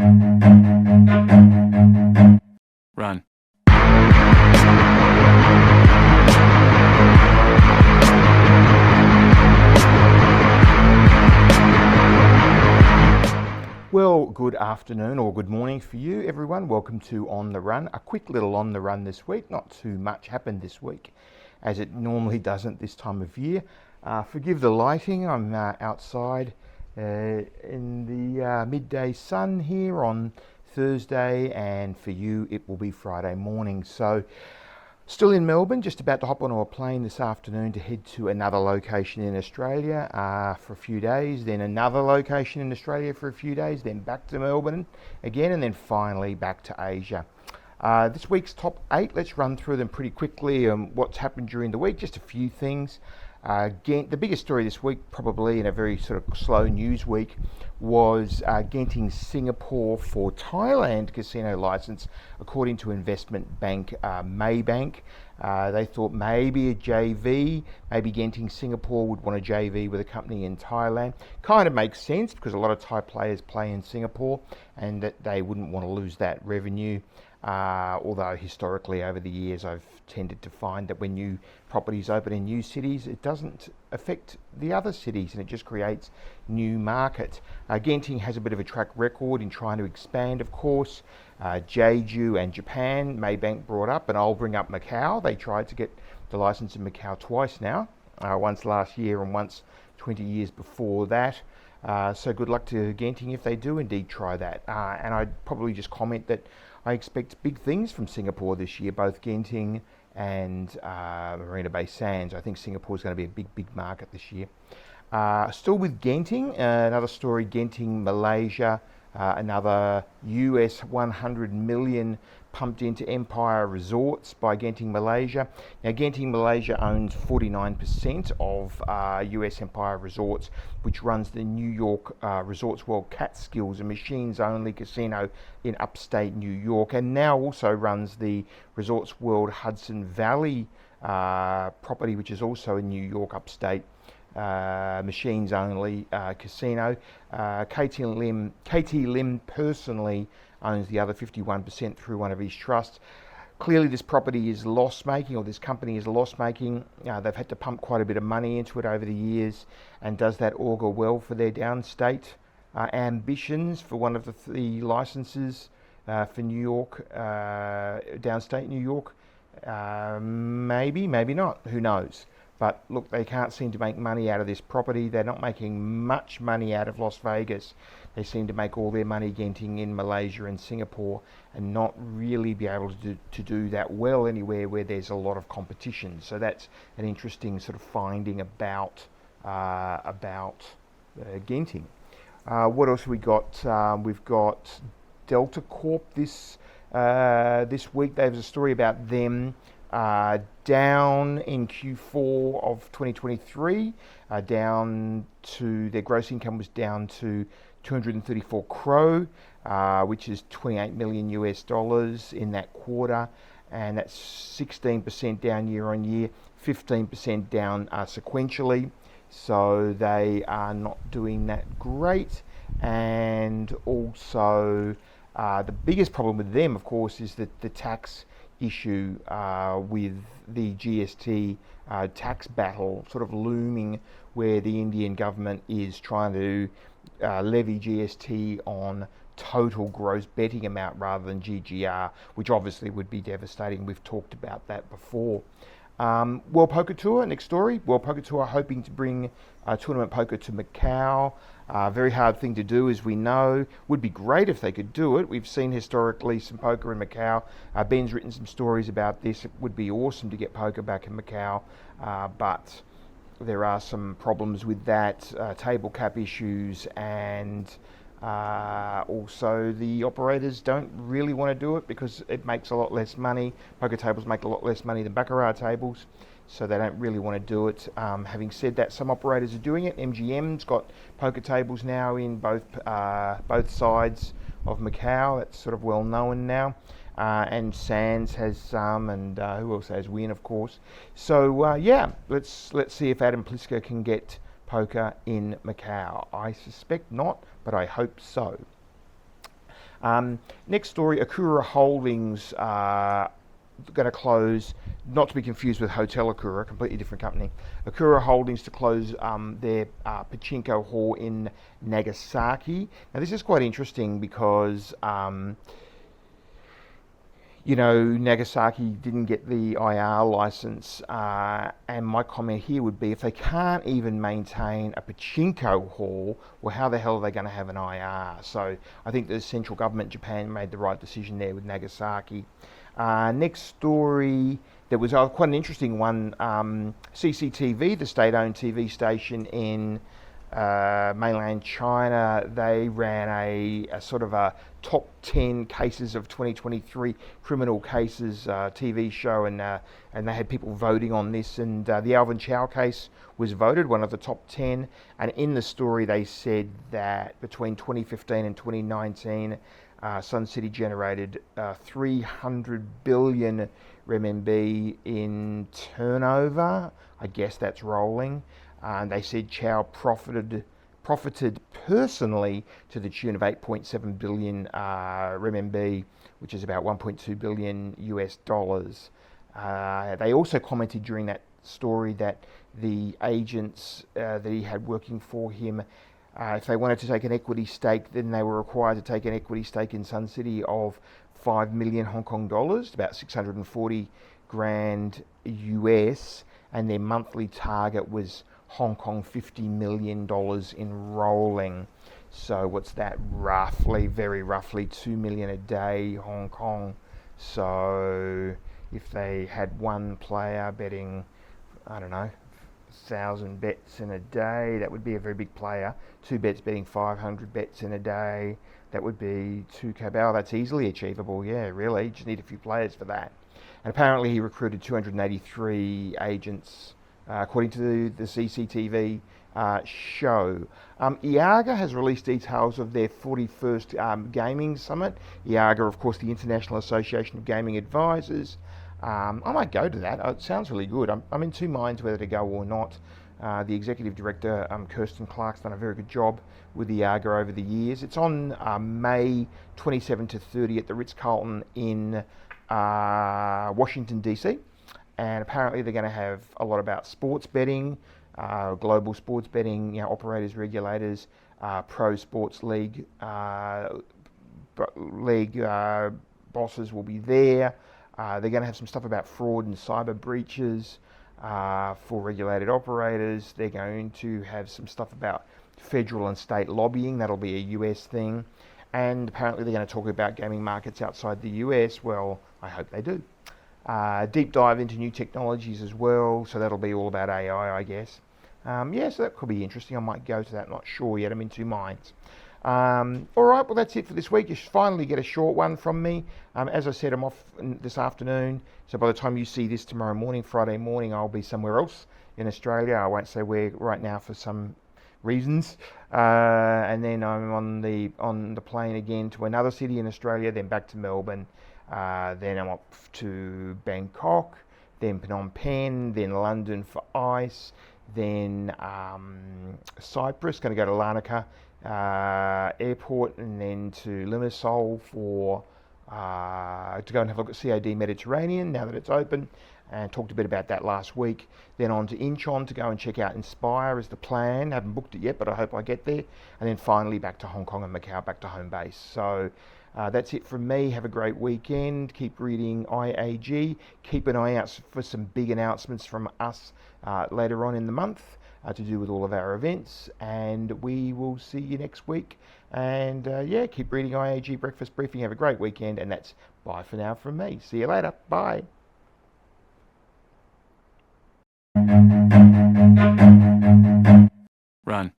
Run. Well, good afternoon or good morning for you, everyone. Welcome to On the Run. A quick little on the run this week. Not too much happened this week, as it normally doesn't this time of year. Forgive the lighting. I'm outside in the midday sun here on Thursday, and for you it will be Friday morning. So still in Melbourne, just about to hop onto a plane this afternoon to head to another location in Australia for a few days, then another location in Australia for a few days, then back to Melbourne again, and then finally back to Asia. This week's top 8, let's run through them pretty quickly. What's happened during the week, just a few things. The biggest story this week, probably in a very sort of slow news week, was Genting Singapore for Thailand casino license, according to investment bank Maybank. They thought maybe a JV, maybe Genting Singapore would want a JV with a company in Thailand. Kind of makes sense because a lot of Thai players play in Singapore and that they wouldn't want to lose that revenue. Although historically over the years I've tended to find that when new properties open in new cities, it doesn't affect the other cities and it just creates new market. Genting has a bit of a track record in trying to expand, of course. Jeju and Japan, Maybank brought up, and I'll bring up Macau. They tried to get the license in Macau twice now, once last year and once 20 years before that. So good luck to Genting if they do indeed try that. And I'd probably just comment that I expect big things from Singapore this year, both Genting and Marina Bay Sands. I think Singapore is going to be a big market this year. Still with Genting, another story, Genting Malaysia, another US 100 million pumped into Empire Resorts by Genting Malaysia. Now, Genting Malaysia owns 49% of US Empire Resorts, which runs the New York Resorts World Catskills, a machines-only casino in upstate New York, and now also runs the Resorts World Hudson Valley property, which is also in New York upstate. Machines only casino. KT Lim personally owns the other 51% through one of his trusts. Clearly this property is loss-making, or this company is loss-making. They've had to pump quite a bit of money into it over the years, and does that augur well for their downstate ambitions for one of the three licenses for New York, downstate New York? Maybe not, who knows? But look, they can't seem to make money out of this property. They're not making much money out of Las Vegas. They seem to make all their money Genting in Malaysia and Singapore, and not really be able to do that well anywhere where there's a lot of competition. So that's an interesting sort of finding about Genting. What else have we got? We've got Delta Corp this week. There's a story about them. Down in Q4 of 2023, down to their gross income was down to 234 crore, which is 28 million US dollars in that quarter, and that's 16% down year on year, 15% down sequentially. So they are not doing that great, and also the biggest problem with them, of course, is that the tax issue with the GST tax battle sort of looming, where the Indian government is trying to levy GST on total gross betting amount rather than GGR, which obviously would be devastating. We've talked about that before. World Poker Tour, next story. World Poker Tour hoping to bring tournament poker to Macau. Very hard thing to do, as we know. Would be great if they could do it. We've seen historically some poker in Macau. Ben's written some stories about this. It would be awesome to get poker back in Macau, but there are some problems with that, table cap issues, and also the operators don't really want to do it because it makes a lot less money. Poker tables make a lot less money than baccarat tables, so they don't really want to do it. Having said that, some operators are doing it. MGM's got poker tables now in both sides of Macau. That's sort of well known now. And Sands has some, and who else has? Win, of course. So yeah, let's see if Adam Pliska can get poker in Macau. I suspect not, but I hope so. Next story, Okura Holdings going to close, not to be confused with Hotel Okura, a completely different company. Okura Holdings to close their pachinko hall in Nagasaki. Now this is quite interesting because Nagasaki didn't get the IR license, and my comment here would be if they can't even maintain a pachinko hall, well, how the hell are they going to have an IR? So I think the central government, Japan, made the right decision there with Nagasaki. Next story, there was quite an interesting one. CCTV, the state-owned TV station in mainland China, they ran a sort of a top 10 cases of 2023 criminal cases TV show, and they had people voting on this, and the Alvin Chau case was voted one of the top 10, and in the story they said that between 2015 and 2019 Suncity generated 300 billion renminbi in turnover. I guess that's rolling. And they said Chau profited personally to the tune of 8.7 billion renminbi, which is about 1.2 billion US dollars. They also commented during that story that the agents that he had working for him, if they wanted to take an equity stake, then they were required to take an equity stake in Suncity of 5 million Hong Kong dollars, about 640 grand US, and their monthly target was Hong Kong $50 million in rolling. So what's that? Roughly, very roughly 2 million a day Hong Kong. So if they had one player betting, I don't know, 1,000 bets in a day, that would be a very big player. Two bets betting 500 bets in a day, that would be 2K. Oh, that's easily achievable. Yeah, really. You just need a few players for that. And apparently he recruited 283 agents, according to the CCTV show. IAGA has released details of their 41st gaming summit. IAGA, of course, the International Association of Gaming Advisors. I might go to that. It sounds really good. I'm in two minds whether to go or not. The executive director, Kirsten Clark's done a very good job with the IAGA over the years. It's on May 27 to 30 at the Ritz-Carlton in Washington, D.C. And apparently they're going to have a lot about sports betting, global sports betting, operators, regulators, pro sports league bosses will be there. They're going to have some stuff about fraud and cyber breaches for regulated operators. They're going to have some stuff about federal and state lobbying. That'll be a US thing. And apparently they're going to talk about gaming markets outside the US. Well, I hope they do. Deep dive into new technologies as well. So that'll be all about AI, I guess. So that could be interesting. I might go to that. Not sure yet. I'm in two minds. All right, well, that's it for this week. You finally get a short one from me. As I said, I'm off this afternoon. So by the time you see this tomorrow morning, Friday morning, I'll be somewhere else in Australia. I won't say where right now for some reasons. And then I'm on the plane again to another city in Australia, then back to Melbourne. Then I'm off to Bangkok, then Phnom Penh, then London for ICE, then Cyprus, going to go to Larnaca airport, and then to Limassol for to go and have a look at COD Mediterranean now that it's open, and talked a bit about that last week. Then on to Incheon to go and check out Inspire is the plan. Haven't booked it yet, but I hope I get there. And then finally back to Hong Kong and Macau, back to home base. So that's it from me. Have a great weekend. Keep reading IAG. Keep an eye out for some big announcements from us later on in the month to do with all of our events. And we will see you next week. And keep reading IAG Breakfast Briefing. Have a great weekend. And that's bye for now from me. See you later. Bye. Run.